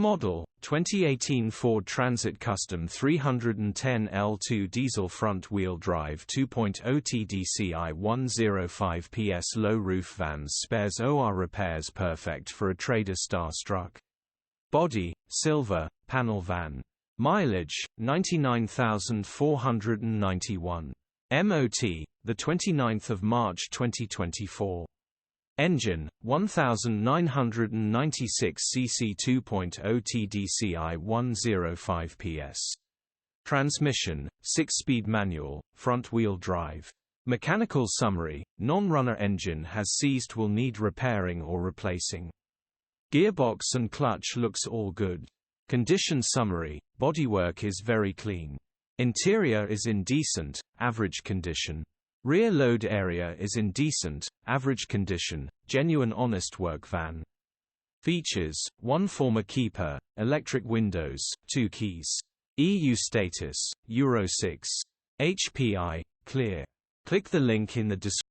Model, 2018 Ford Transit Custom 310 L2 diesel front-wheel drive 2.0 TDCi 105ps low-roof vans spares OR repairs perfect for a trader Starstruck. Body, silver, panel van. Mileage, 99,491. MOT, 29 March 2024. Engine, 1996 cc 2.0 TDCi 105ps. Transmission, 6-speed manual, front-wheel drive. Mechanical summary, non-runner engine has seized, will need repairing or replacing. Gearbox and clutch looks all good. Condition summary, bodywork is very clean. Interior is in decent, average condition. Rear load area is in decent, average condition, genuine honest work van. Features, 1 former keeper, electric windows, 2 keys. EU status, Euro 6. HPI, clear. Click the link in the description.